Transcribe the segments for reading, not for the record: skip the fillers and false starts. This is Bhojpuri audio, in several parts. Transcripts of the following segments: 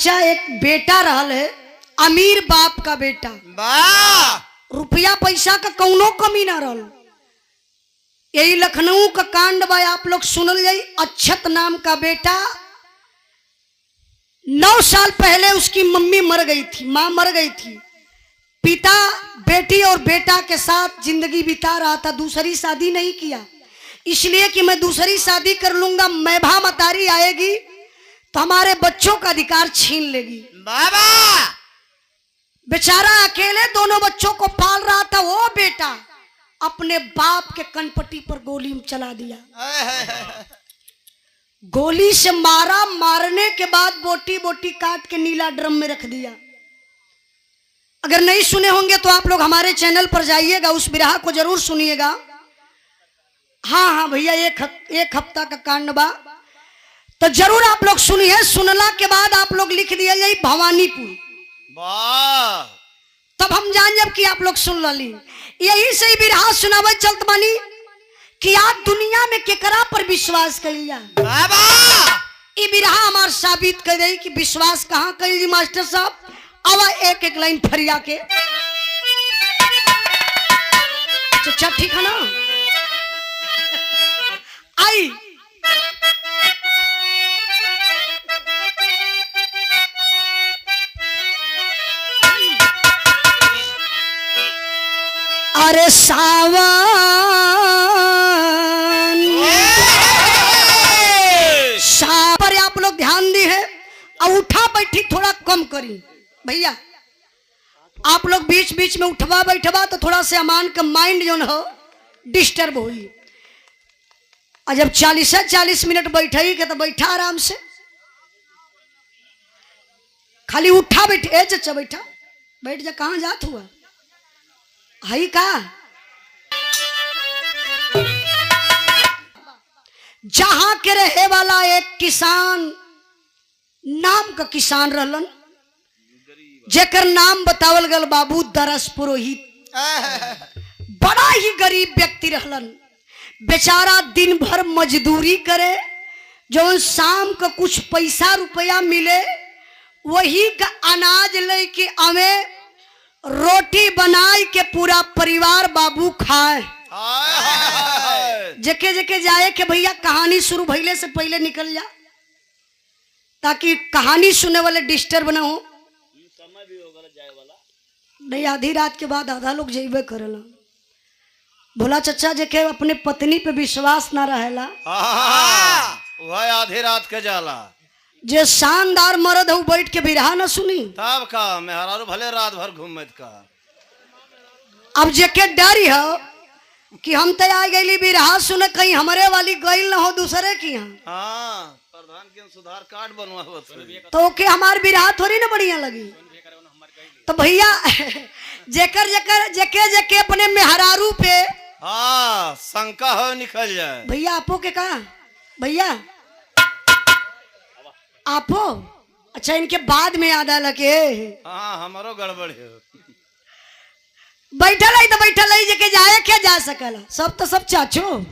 बच्चा एक बेटा रहल है, अमीर बाप का बेटा, रुपया पैसा का कौनो कमी ना रहल। यही लखनऊ का कांड बा, आप लोग सुनल जाई। अक्षत नाम का बेटा, 9 साल पहले उसकी मम्मी मर गई थी, माँ मर गई थी। पिता बेटी और बेटा के साथ जिंदगी बिता रहा था, दूसरी शादी नहीं किया, इसलिए कि मैं दूसरी शादी कर लूंगा, मैभा मतारी आएगी तो हमारे बच्चों का अधिकार छीन लेगी। बाबा बेचारा अकेले दोनों बच्चों को पाल रहा था। वो बेटा अपने बाप के कनपट्टी पर गोली चला दिया, गोली से मारा, मारने के बाद बोटी बोटी काट के नीला ड्रम में रख दिया। अगर नहीं सुने होंगे तो आप लोग हमारे चैनल पर जाइएगा, उस बिरहा को जरूर सुनिएगा। हाँ भैया, एक हफ्ता का कांड बा, तो जरूर आप लोग सुनिए। सुनला के बाद आप लोग लिख दिया जाए भवानीपुर, तब हम जान जब कि आप लोग सुन ली। यही से ही बिरहा सुनावे चलत बानी कि आज दुनिया में केकरा पर विश्वास करिया। ये बिरहा हमार साबित कर रही कि विश्वास कहाँ करी। मास्टर साहब आवा एक एक लाइन फरिया के। अच्छा ठीक है ना, आई अरे सावन पर आप लोग ध्यान दी है। अब उठा बैठी थोड़ा कम करी भैया, आप लोग बीच बीच में उठवा बैठवा तो थोड़ा से अमान का माइंड जो हो डिस्टर्ब हुई। और जब 40 मिनट बैठे के तो बैठा आराम से, खाली उठा बैठे। ए चचा बैठा, बैठ जा, कहाँ जात हुआ हई का। जहां के रहे वाला एक किसान नाम का किसान रहलन, जेकर नाम बतावल गल बाबू दरस पुरोहित। बड़ा ही गरीब व्यक्ति रहलन, बेचारा दिन भर मजदूरी करे, जो शाम का कुछ पैसा रुपया मिले वही का अनाज लेके आवे, रोटी बनाए के पूरा परिवार बाबू खाए। जके जके जाए के भैया कहानी शुरू भइले से पहले निकल जा, ताकि कहानी सुनने वाले डिस्टर्ब ना हो। समय भी होगा जाए वाला नहीं, आधी रात के बाद आधा लोग जेबे करेला। भोला चचा जके अपने पत्नी पे विश्वास ना रहेला, वह आधी रात के जाला। जे शानदार मर्द हो बैठ के बिरहा न सुनी तब का मेहरारू भले रात भर घूमत का। अब जेके डर हो कि हम तो आ गई बिरहा सुने, कहीं हमारे वाली गईल न हो दूसरे की यहाँ। प्रधान के सुधार कार्ड बनवा तो के हमार बिरहा थोड़ी ना बढ़िया लगी। तो भैया जेकर जेकर जेके जेके अपने मेहरारू पे शंका हो निकल जाए। भैया आपो के कहा भैया आपो, अच्छा इनके बाद में याद आला के हमारो गड़बड़ है। बैठल है तो बैठल है, जेके जाए क्या जा सकला, सब तो सब चाचो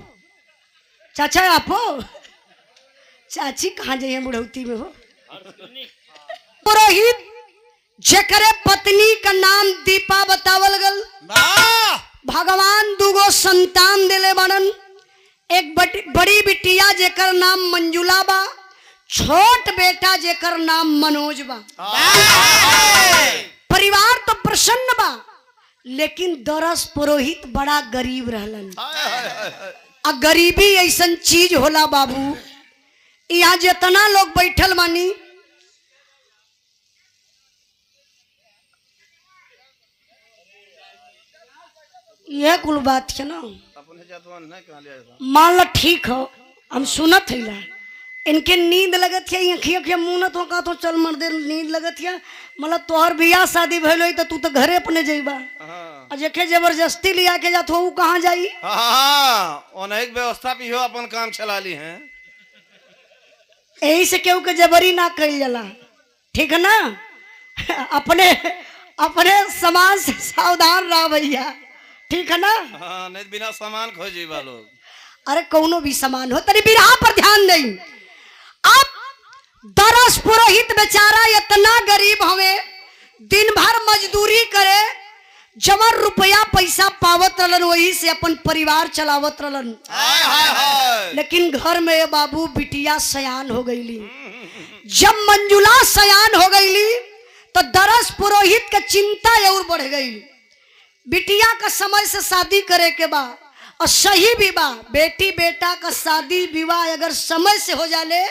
चाचा आपो, चाची कहाँ जाइए बुढ़ौती में हो। पुरोहित जेकरे पत्नी का नाम दीपा बतावल गल, भगवान दुगो संतान दिले बनन। एक बड़ी बिटिया जेकर नाम मंजुला बा, छोट बेटा जेकर नाम मनोज बा। परिवार तो प्रसन्न बा, लेकिन दरस पुरोहित बड़ा गरीब रहलन। आ गरीबी ऐसन चीज होला बाबू, यहाँ जितना लोग बैठल बानी यह कुल बात है ना। मान लो ठीक हो, हम सुनत है, इनके नींद लगत है, अखिया मुनत हो का तो चल मर दे नींद लगत है। मतलब तोहर बियाह शादी भइल तो तू तो घरे अपने जाइबा, जेके जबरदस्ती लिया के जात हो कहाँ जाई। अनेक व्यवस्था भी हो, अपन काम चला ली है। यही से केहू के जबरी ना कइल जाला, ठीक है ना। अपने अपने समाज से सावधान रह भैया, ठीक है ना। नहीं बिना सामान खोजी लोग। अरे कौनो भी सामान हो, तरी बिरहा पर ध्यान नहीं। अब दरस पुरोहित बेचारा इतना गरीब हवे, दिन भर मजदूरी करे, जमर रुपया पैसा पावत रहलन, वही से अपन परिवार चलावत रहलन। लेकिन घर में बाबू बिटिया सयान हो गईली। जब मंजुला सयान हो गईली तो दरस पुरोहित के चिंता और बढ़ गई। बिटिया का समय से शादी करे के बा और सही भी बा। बेटी बेटा का शादी विवाह अगर समय से हो जाले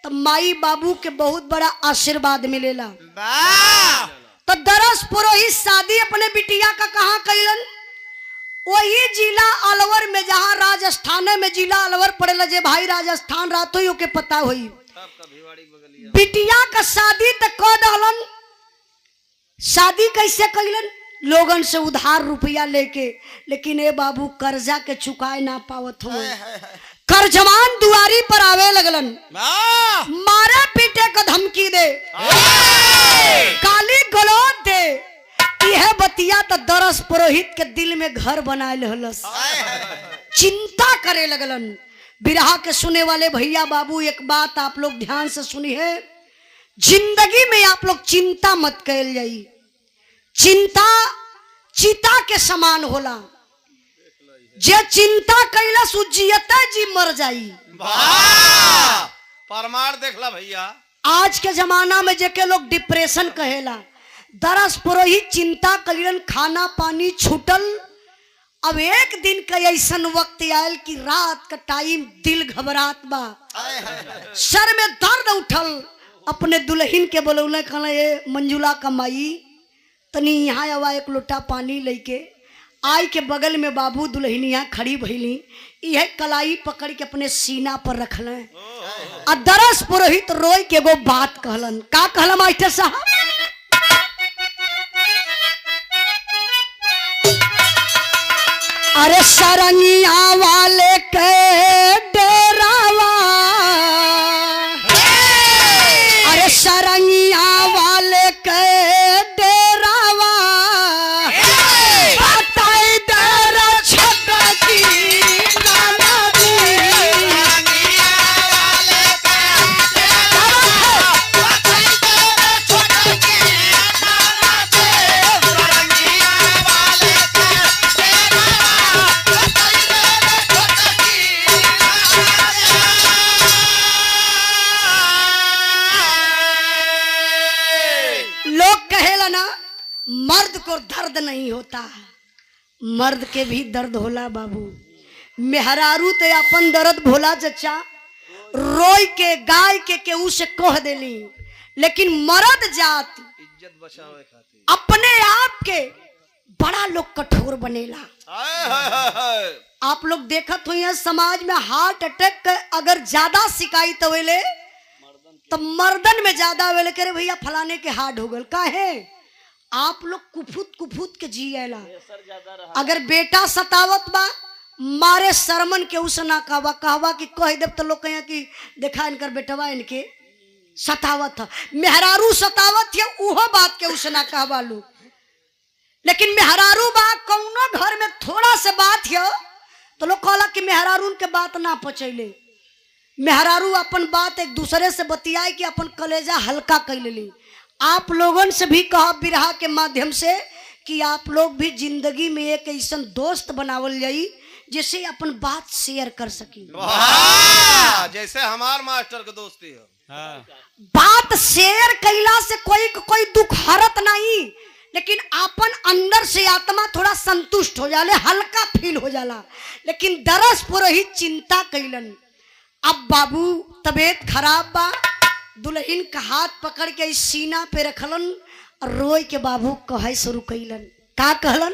तो माई बाबू के बहुत बड़ा आशीर्वाद मिलेला। तो दरस पुरोहित शादी अपने बिटिया का कहाँ कैलन? वही जिला अलवर में, जहाँ राजस्थान में जिला अलवर पड़ेला। जे भाई राजस्थान रात हो के पता हुई। बिटिया का शादी तक कर दहलन। शादी कैसे कैलन? लोगन से उधार रुपया लेके। लेकिन ए बाबू कर्जा के चुकाए ना पावत हो। कर्जवान दुआरी पर आवे लगलन, मारे पीटे को धमकी दे, गाली गलौज दे। यह बतिया तो दरस पुरोहित के दिल में घर बनाए लहलस। चिंता करे लगलन। बिरहा के सुने वाले भैया बाबू एक बात आप लोग ध्यान से सुनी है, जिंदगी में आप लोग चिंता मत कैल जाई। चिंता चिता के समान होला। जे चिंता कैलस जियता जी मर जाई। परमार देखला भैया। आज के जमाना में जेके लोग डिप्रेशन कहेला, दरस पुरोहित चिंता कैलन, खाना पानी छूटल। अब एक दिन का ऐसा वक्त आयल कि रात का टाइम, दिल घबरात बा, सर में दर्द उठल। अपने दुल्हन के बोलौले, कहला ये मंजुला कमाई तनी यहाँ आवा, एक लोटा पानी लेके आई के बगल में बाबू दुल्हनिया खड़ी भइली। यह कलाई पकड़ के अपने सीना पर रखल। और दरस पुरोहित रोई के एगो बात कहलन। का कहला मास्टर साहब? अरे सरंगिया वाले के डेरावा, अरे सरंगिया वाले के डेरावा, बताई डेरा छटकी नाना दी। मर्द को दर्द नहीं होता, मर्द के भी दर्द होला बाबू। मेहरारू तो अपन दर्द भोला चचा, रोई के गाय के केहू से कह देली। लेकिन मर्द जात इज्जत बचावे खातिर अपने आप के बड़ा लोग कठोर बनेला। आप लोग देखत हुई समाज में हार्ट अटैक का अगर ज्यादा शिकायत होले तो मर्दन में ज्यादा वेले करे भैया फलाने के हार्ट हो गल। काहे? आप लोग कुफुत कुफुत के जिएला। अगर बेटा सतावत बा, मारे शर्मन के उस ना कहवा कहवा कि कह देव तो लोग कहे कि देखा इनकर बेटवा इनके सतावत है। मेहरारू सतावत है, उहो बात के उस ना कहवा लोग। लेकिन मेहरारू बा कौनो घर में थोड़ा से बात है तो लोग कहला कि मेहरारू के बात ना पचैले। मेहरारू अपन बात एक दूसरे से बतियाए कि अपन कलेजा हल्का कर ले। आप लोगों से भी कहा बिरहा के माध्यम से कि आप लोग भी जिंदगी में एक ऐसा दोस्त बनावल जाई जिससे अपन बात शेयर कर सकी। जैसे हमार मास्टर के दोस्ती है। बात शेयर कैला से कोई दुख हरत नहीं, लेकिन अपन अंदर से आत्मा थोड़ा संतुष्ट हो जाले, हल्का फील हो जाला। लेकिन दरस पुरोहित चिंता कैलन। अब बाबू तबीयत खराब बा, दुल्हन का हाथ पकड़ के इस सीना पे रखलन और रोई के बाबू कहे शुरू कैलन। का कहलन?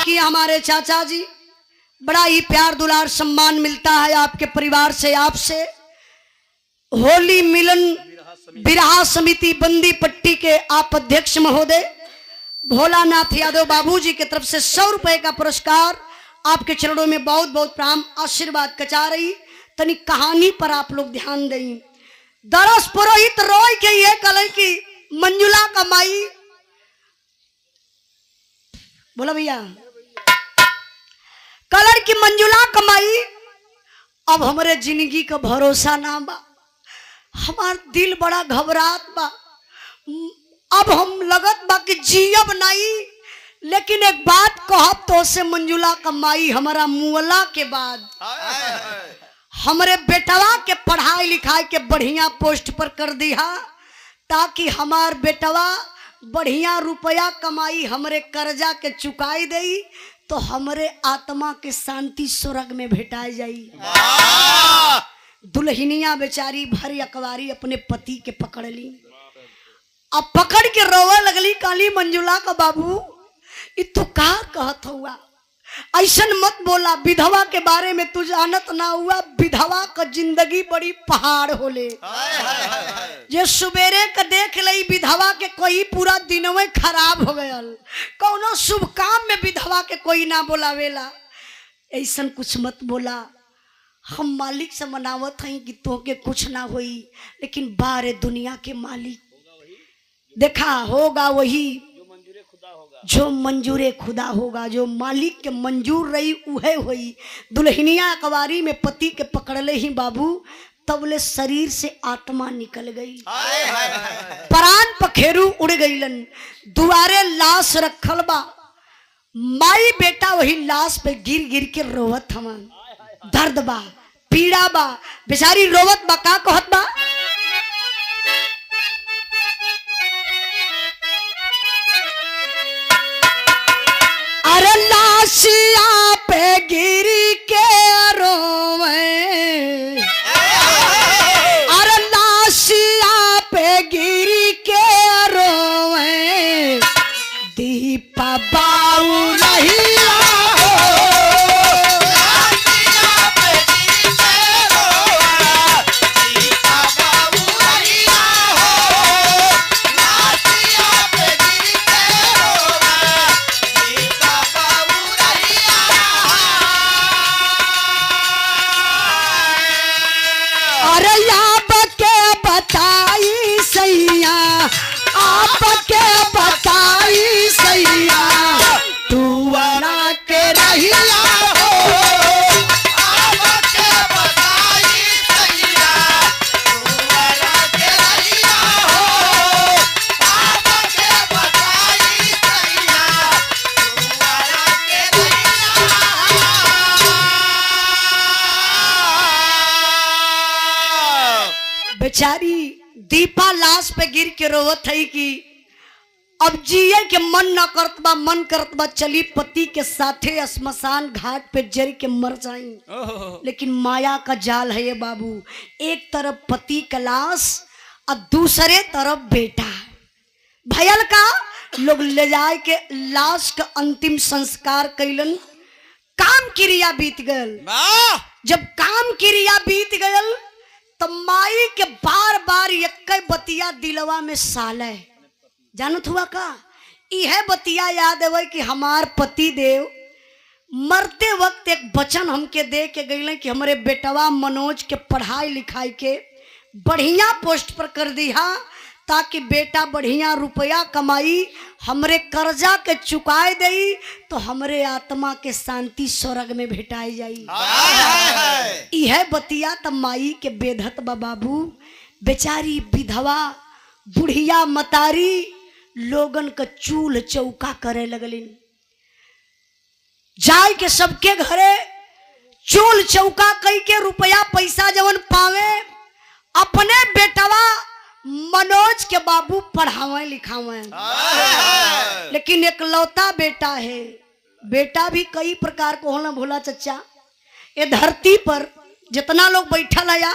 कि हमारे चाचा जी बड़ा ही प्यार दुलार सम्मान मिलता है आपके परिवार से, आपसे। होली मिलन बिरहा समिति बंदी पट्टी के आप अध्यक्ष महोदय भोलानाथ यादव बाबूजी की तरफ से 100 रुपए का पुरस्कार आपके चरणों में बहुत बहुत प्रणाम, आशीर्वाद कचा रही। तनी कहानी पर आप लोग ध्यान दें। दरस पुरोहित रोई के ये कल की मंजुला कमाई। बोला भैया, कलर की मंजुला कमाई। अब हमारे जिंदगी का भरोसा ना बा, हमार दिल बड़ा घबरात बा। अब हम लगत बा कि जियब नहीं, लेकिन एक बात कहब तो से मंजुला कमाई, हमारा मुअला के बाद हमरे बेटवा के पढ़ाई लिखाई के बढ़िया पोस्ट पर कर दिया, ताकि हमार बेटवा बढ़िया रुपया कमाई, हमरे कर्जा के चुकाई दई, तो हमरे आत्मा के शांति स्वर्ग में भेटाई जाई। दुल्हनिया बेचारी भरी अकवारी अपने पति के पकड़ ली। अब पकड़ के रोवे लगली, काली मंजुला का बाबू इ तू का कहत हुआ, ऐसन मत बोला, विधवा के बारे में तू जानत ना हुआ। विधवा का जिंदगी बड़ी पहाड़ होले। ये सुबेरे का देख लई विधवा के कोई पूरा दिन में खराब हो गयल। कौनो शुभ काम में विधवा के कोई ना बोलावेला। ऐसन कुछ मत बोला, हम मालिक से मनावत हई कि तोके कुछ ना होई, लेकिन बारे दुनिया के मालिक देखा होगा वही जो मंजूरे खुदा होगा, जो मालिक के मंजूर रही उहे हुई। दुल्हनिया अकवारी में पति के पकड़ले ही बाबू, तबले शरीर से आत्मा निकल गई, प्राण पखेरु उड़ गईलन। दुआरे लाश रखल बा, माई बेटा वही लाश पे गिर गिर के रोवत हवन। दर्द बा, पीड़ा बा, बेचारी रोवत बा, का कहत बा, अरे लाशिया पे गिरी के रोवे, अरे लाशिया पे गिरी के रोवे, दीपा बाऊ रहिया बेचारी दीपा लाश पे गिर के रोवत है कि अब जिए के मन न करत बा, मन करत बा चली पति के साथे श्मशान घाट पे जर के मर जाई। लेकिन माया का जाल है ये बाबू, एक तरफ पति का लाश और दूसरे तरफ बेटा। भयल का लोग ले जाए के लाश का अंतिम संस्कार कैलन। काम क्रिया बीत गयल। जब काम क्रिया बीत गयल तो माई के बार बार एक बतिया दिलवा में साले जानत हुआ का, यह बतिया याद है कि हमार पति देव मरते वक्त एक वचन हमके दे के गए कि हमारे बेटवा मनोज के पढ़ाई लिखाई के बढ़िया पोस्ट पर कर दिया, ताकि बेटा बढ़िया रुपया कमाई, हमरे कर्जा के चुकाए दई, तो हमरे आत्मा के शांति स्वर्ग में भेटाई जाई। यह बतिया तब माई के बेधत बाबू। बेचारी विधवा बुढ़िया मतारी लोगन का चूल्ह चौका करे लगलिन। जाय के सबके घरे चूल्ह चौका कई के रुपया पैसा जवन पावे, अपने बेटवा मनोज के बाबू पढ़ावे लिखावे। लेकिन एक लौता बेटा है। बेटा भी कई प्रकार को होला भोला चचा। ये धरती पर जितना लोग बैठा लाया,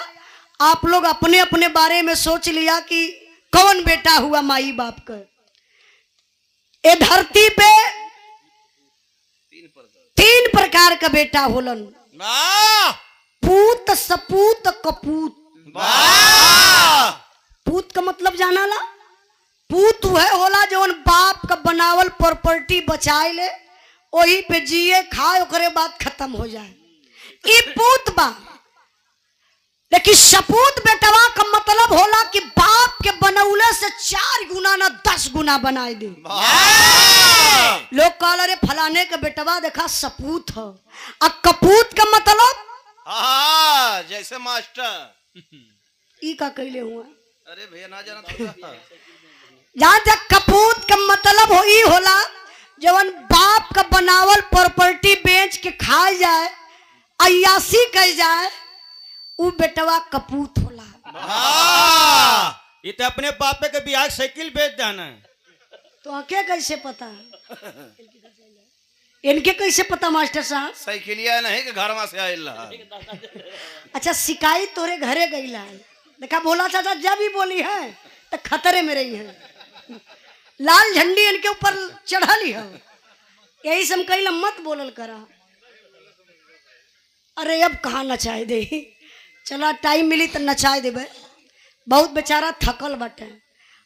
आप लोग अपने अपने बारे में सोच लिया कि कौन बेटा हुआ माई बाप का। ये धरती पे तीन प्रकार का बेटा होलन, पूत सपूत कपूत। पूत का मतलब जाना ला, पूत वह होला जवन बाप का बनावल प्रॉपर्टी बचाए ले, वही पे जिए खाए ओकरे बाद खत्म हो जाए, ई पूत बा। लेकिन सपूत बेटवा का मतलब होला कि बाप के बनौले से 4 गुना ना 10 गुना बनाए दे। लोग कहल अरे फलाने के बेटवा देखा सपूत है। अब कपूत का मतलब जैसे मास्टर ई का कहले हुआ। अरे भैया ना जाना तो जहां तक कपूत का मतलब हो ई होला जवन बाप का बनावल प्रॉपर्टी बेच के खाए जाए, अयासी कह जाए, उ बेटवा कपूत होला। ये तो अपने पापे के बिहार साइकिल बेच देना। तो आके कैसे पता, इनके कैसे पता मास्टर साहब? साइकिलिया नहीं कि घर में से आइल अच्छा शिकायत तोरे घरे गई है। देखा बोला चाचा जब भी बोली है तो खतरे में रही है। लाल झंडी इनके ऊपर चढ़ाली है, यही से हम कहीं मत बोलल करा। अरे अब कहाँ नचाए दे, चला टाइम मिली तो नचाए देवे। बहुत बेचारा थकल बटे।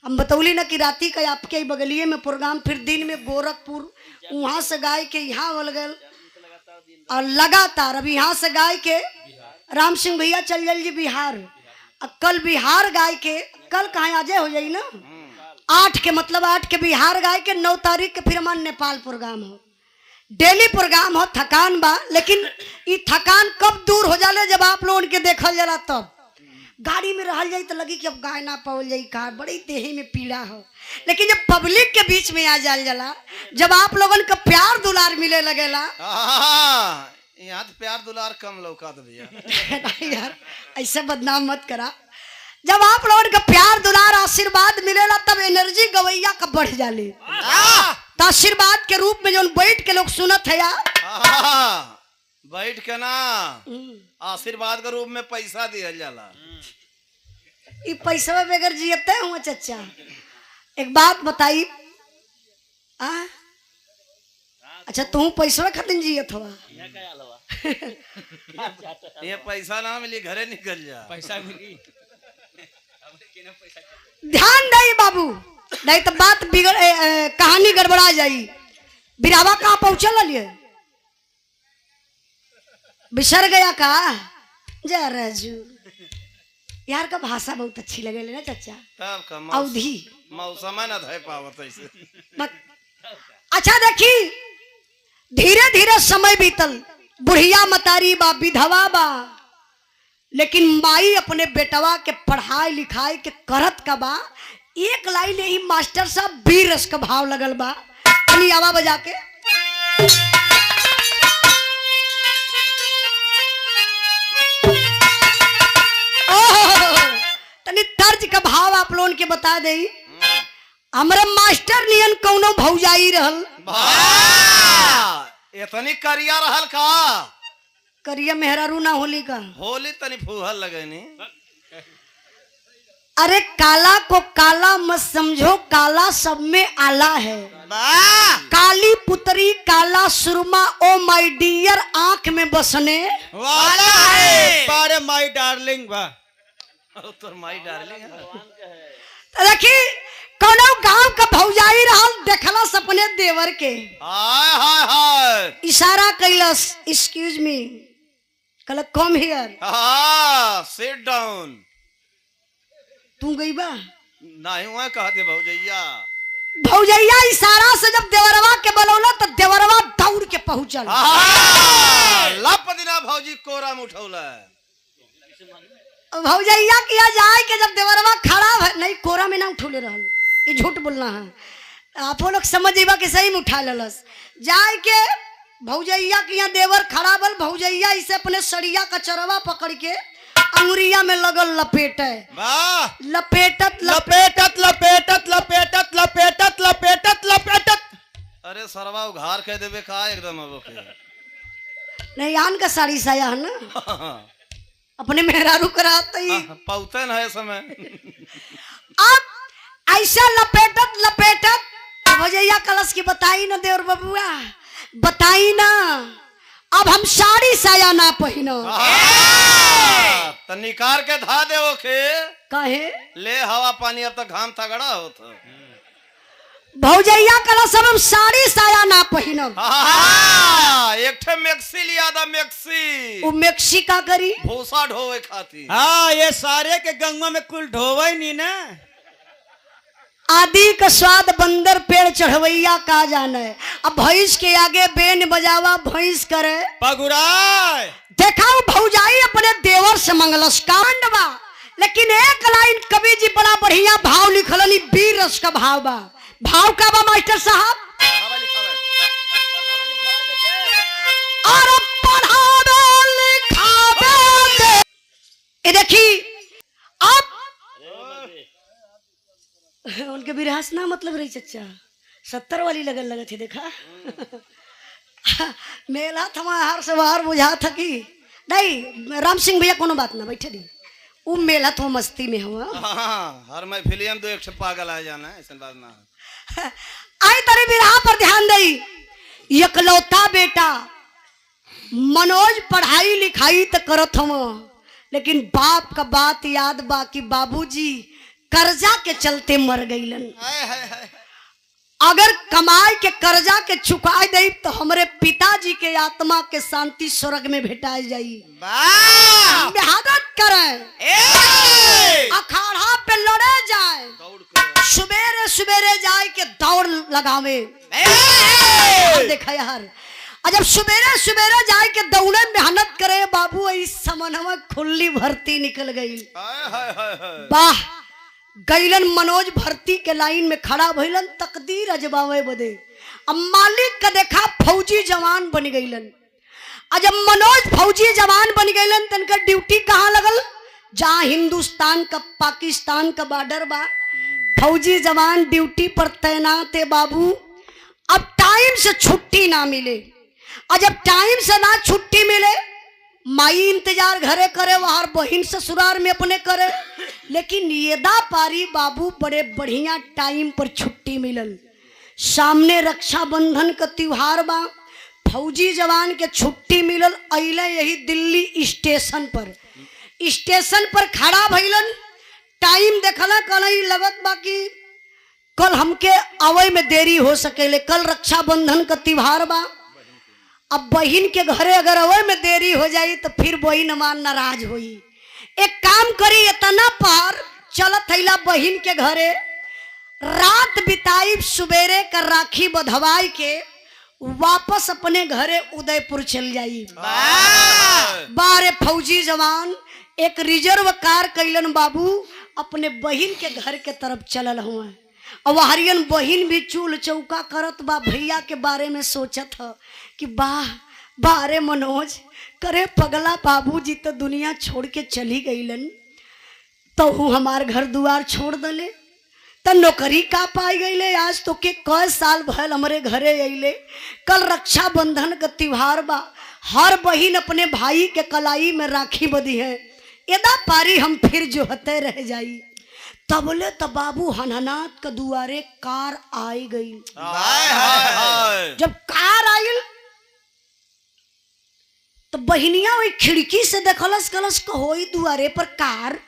हम बतौली ना कि राती का आपके ही बगलिए में प्रोग्राम, फिर दिन में गोरखपुर, वहां से गाय के यहाँ बोल गए और लगातार अभी यहाँ से गाय के राम सिंह भैया चल जाइए जी बिहार, और कल बिहार गाय के, कल कहाँ आजे हो जाई ना 8 के, मतलब 8 के बिहार गाय के 9 तारीख के फिर हमारे नेपाल प्रोग्राम हो। डेली प्रोग्राम हो, थकान बा, लेकिन ये थकान कब दूर हो जाले जब आप लोगों के देखल जाला। तब गाड़ी में रहल जाई तो लगी कि अब गाय ना पावल जाई, का बड़ी देही में पीड़ा हो। लेकिन जब पब्लिक के बीच में आ जाल जाला, जब आप लोगन का प्यार दुलार मिले लगेला, यहाँ तो प्यार दुलार कम लौका तो भैया। नहीं यार ऐसे बदनाम मत करा। जब आप लोगन का प्यार दुलार आशीर्वाद मिलेला तब एनर्जी गवैया का बढ़ जाले। तो आशीर्वाद के रूप में जो बैठ के लोग सुनत है यार, बैठ के ना आशीर्वाद के रूप में पैसा दिया जाला। ये पैसा बगैर जियते हुआ चचा। एक बात बताई, अच्छा तू पैसा खातिर जियत हुआ? ये पैसा ना मिली घरे निकल जा, पैसा मिली। ध्यान नहीं बाबू, नहीं तो बात बिगड़ कहानी गड़बड़ा जाई। बिरावा कहाँ पहुंचल लिए, बिसर गया का? जा राजू यार का भाषा बहुत अच्छी लगे ना चचा। तब का अवधि मौसम न धय पावत ऐसे। अच्छा देखी धीरे धीरे समय बीतल, बुढ़िया मतारी बा, विधवा बा, लेकिन माई अपने बेटवा के पढ़ाई लिखाई के करत का बा। एक लाइन ही मास्टर साहब वीर रस का भाव लगल बा, तनी आवा बजा के। तनी तर्ज का भाव आप लोगन के बता दे। हमारे मास्टर नियन कौनो भौजाई रहल, इतनी करिया रहल का? करिया मेहरारू ना होली का, होली तनी फूहल लगनी। अरे काला को काला मत समझो, काला सब में आला है। काली पुतरी काला सुरमा, ओ माय डियर आंख में बसने वाला है। पारे माय डार्लिंग बा, तो माई डार्लिंग है। तो देखी कोनो गांव का भौजाई रहल, देखला सपने देवर के, हाय हाय हाय इशारा कैलस, एक्सक्यूज मी, कल कम हियर, सिट डाउन। तू गई बा? नहीं हुआ कहते भौजैया। भौजैया इशारा से जब देवरवा के बोलौला तो देवरवा दौड़ के पहुंचल। लप दिना भौजी कोरा में उठौला। भौजैया किया जाए कि जब देवरवा खड़ा है, नहीं कोरा में ना उठौले रहल, ये झूठ बोलना है। आप लोग समझ जीवा के सही में उठा लेलस। जाए के भौजैया के यहाँ देवर खड़ा बल, भौजैया इसे अपने सड़िया का चरवा पकड़ के अंगुरिया में लगल लपेटे, लपेटत लपेटत लपेटत लपेटत लपेटत लपेटत लपेटत। अरे सरवा उघार कह देवे का एकदम अब के। नहीं आन का साड़ी साया है ना, अपने मेहरारू कराते ही पौतन है समय। अब ऐसा लपेटत लपेटत भौजैया कलश की बताई ना देवर बबुआ, बताई ना, अब हम साड़ी साया ना पहिनो। तो निकार के धा दे ओके। कहे ले हवा पानी, अब तक घाम तगड़ा होता। भौजैया कला सब हम साड़ी साया ना पहिनब। हाँ, एक ठे मैक्सी लिया था, मैक्सी वो मैक्सी का करी भूसा ढोवे खाती। हाँ, ये सारे के गंगा में कुल ढोवा ही नहीं ना। आदि का स्वाद बंदर पेड़ चढ़वैया का जाना है। अब भैंस के आगे बेन बजावा भैंस करे पगुराय। देखा वो भौजाई अपने देवर से मंगलस कांड बा, लेकिन एक लाइन कवि जी बड़ा बढ़िया भाव लिखलनी, वीर रस का भाव बा। भाव का बा मास्टर साहब? और पढ़ावे लिखावे दे। ये देखी आप उनके विरासत ना मतलब रही चच्चा 70 वाली लगन लगे थे देखा। मेला थमा हर से बाहर बुझा था कि नहीं राम सिंह भैया कोनो बात ना बैठे दी वो मेला तो मस्ती में हुआ। हाँ, हर मैं फिल्म दो एक पागल आ जाना है, ऐसा बात ना आई तारे बिरहा पर ध्यान दई। इकलौता बेटा मनोज पढ़ाई लिखाई तो करत हम, लेकिन बाप का बात याद बा कि बाबूजी कर्जा के चलते मर गईलन। अगर कमाई के कर्जा के चुका दे तो हमरे पिताजी के आत्मा के शांति स्वर्ग में भेटाई जाई। मेहनत करें, अखाड़ा पे लड़े जाए, सुबेरे सुबेरे जाए के दौड़ लगावे। देखा यार, जब सुबेरे सुबेरे जाए के दौड़े मेहनत करे बाबू, इस समनवा खुली भर्ती निकल गई। वाह, गईलन मनोज भर्ती के लाइन में खड़ा भइलन तकदीर अजमावे बदे। अब मालिक का देखा फौजी जवान बन गईलन। जब मनोज फौजी जवान बन गईलन तनका ड्यूटी कहाँ लगल? जहाँ हिंदुस्तान का पाकिस्तान का बॉर्डर बा, फौजी जवान ड्यूटी पर तैनात है बाबू। अब टाइम से छुट्टी ना मिले, और जब टाइम से ना छुट्टी मिले माई इंतजार घरे करे, वहां बहिन ससुराल में अपने करे, लेकिन येदा पारी बाबू बड़े बढ़िया टाइम पर छुट्टी मिलल। सामने रक्षाबंधन का त्योहार बा, फौजी जवान के छुट्टी मिलल। अइले यही दिल्ली स्टेशन पर खड़ा भइलन। टाइम देखला कल लगत बा कि कल हमके आवे में देरी हो सकेले, कल रक्षाबंधन का त्योहार बा। अब बहिन के घरे अगर आवे में देरी हो जाई तो फिर बहिन हमार नाराज होई। एक काम करी, इतना पार चलत थैला बहिन के घरे, रात बिताई, सुबेरे कर राखी बधवाई के वापस अपने घरे उदयपुर चल जाई। बारे फौजी जवान एक रिजर्व कार कैलन बाबू, अपने बहिन के घर के तरफ चलल हुआ। और हरियन बहिन भी चूल चौका करत बा, भैया के बारे में सोचत ह कि वाह बारे मनोज करे पगला बाबूजी तो दुनिया छोड़ के चली गईलन, तो हूँ हमार घर दुआर छोड़ दले, तो नौकरी का पाई गईले। आज तो के कई साल भल हमरे घरे अइले, कल रक्षाबंधन का त्योहार बा, हर बहिन अपने भाई के कलाई में राखी बधी है। यदा पारी हम फिर जो हते रह जाई। तबले तो बाबू हनहनात का दुआरे कार आई गई। जब कार आई तो बहिनिया वही खिड़की से देखलस, कलस कहोई दुआरे पर कार।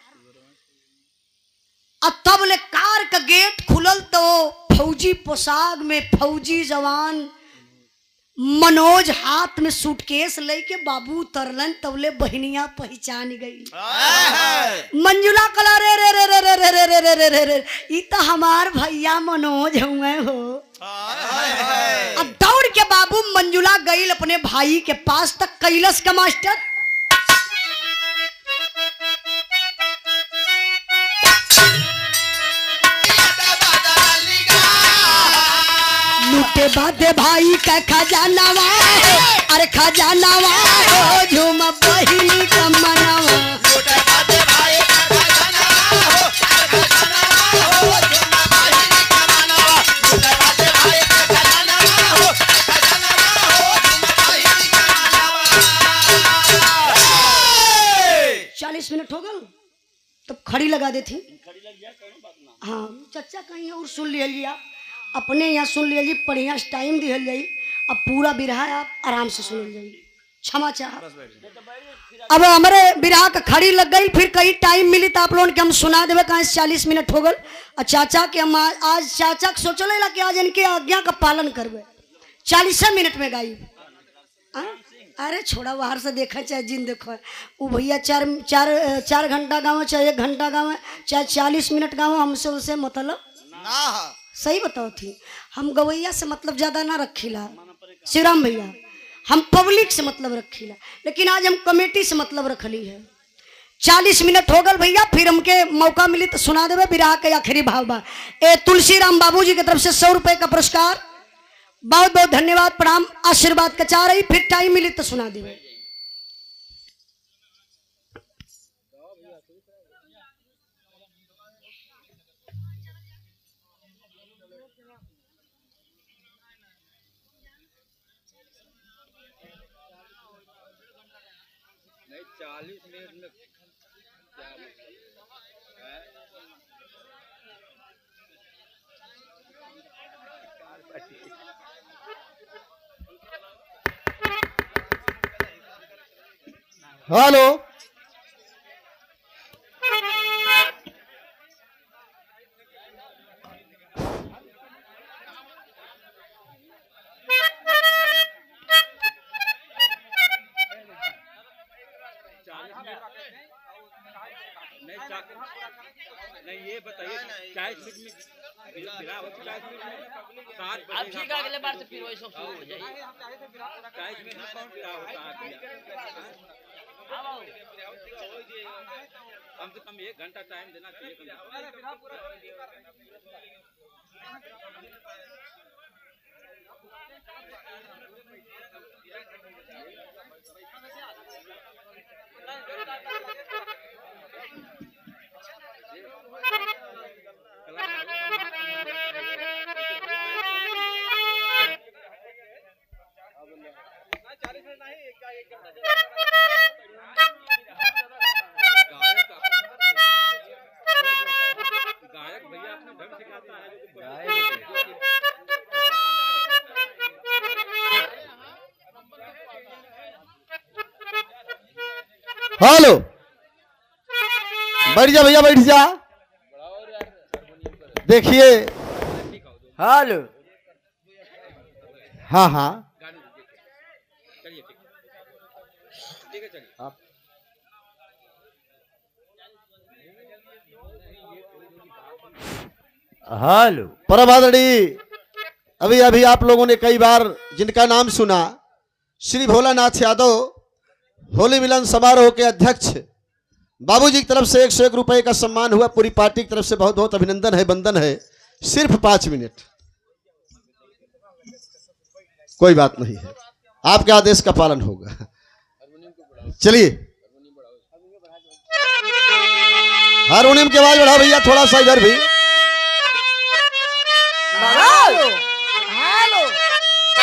अब तब ले कार का गेट खुलल तो फौजी पोशाक में फौजी जवान मनोज हाथ में सूटकेस लेके बाबू उतरलन। तबले बहनिया पहचान गई। मंजुला कला रे रे रे रे रे रे रे रे रे रे रे ई तो हमार भैया मनोज हुए हो। अब दौड़ के बाबू मंजुला गई अपने भाई के पास तक कैलस का मास्टर। लूटे बादे भाई का खजानावा, अरे खजानावा हो झूम बहिनी का मनावा। लूटे बादे भाई का खजानावा हो, अरे खजानावा हो झूम बहिनी का मनावा। लूटे बादे भाई का खजानावा हो, खजानावा हो झूम बहिनी का मनावा। 40 मिनट हो गए तो खड़ी लगा देती। हाँ चचा कहीं और सुन लिया, अपने यहाँ सुन लीजिए, बढ़िया टाइम दिहल जाई। अब पूरा बिरहा आप आराम से सुन जाइए। क्षमा चाह। अब हमारे बिरहा का खड़ी लग गई, फिर कहीं टाइम मिली तो आप लोगों के हम सुना देवे। कहाँ 40 मिनट हो गए और चाचा के हम आज चाचा के सोचो लेला कि आज इनके आज्ञा का पालन करवे। 40 मिनट में गाई। अरे छोड़ा बाहर से देखा चाहे जिन देखो वो भैया चार घंटा गाँव चाहे 1 घंटा गाँव चाहे 40 मिनट गाँव, हमसे उसे मतलब ना सही बताओ थी। हम गवैया से मतलब ज्यादा ना रखीला शिवराम भैया, हम पब्लिक से मतलब रखीला, लेकिन आज हम कमेटी से मतलब रखली है। 40 मिनट हो गल भैया, फिर हमके मौका मिली तो सुना देवे बिरहा के आखिरी भाव बा। ए तुलसीराम बाबू जी की तरफ से 100 रुपए का पुरस्कार, बहुत बहुत धन्यवाद, प्रणाम, आशीर्वाद का चाह रही। फिर टाइम मिली तो सुना देवे। हेलो, नहीं ये बताइए 40 मिनट में बिरहा हो, 40 मिनट में अब ठीक है, अगले बार से फिर वही सब शुरू हो जाएगी। 40 मिनट में कौन बिरहा होता है? कम से कम 1 घंटा टाइम देना चाहिए। गायक भैया अपने ढंग सिखाता है। हेलो, बैठ जा भैया, बैठ जा। देखिए, हेलो, हाँ हाँ, चलिए ठीक है चलिए आप। हेलो परम आदरणीय, अभी अभी आप लोगों ने कई बार जिनका नाम सुना, श्री भोलानाथ यादव होली मिलन समारोह के अध्यक्ष, बाबूजी की तरफ से 101 रुपए का सम्मान हुआ। पूरी पार्टी की तरफ से बहुत बहुत अभिनंदन है, वंदन है। सिर्फ 5 मिनट, कोई बात नहीं है, आपके आदेश का पालन होगा। चलिए, हारमोनियम की आवाज बढ़ाओ भैया, थोड़ा सा इधर भी।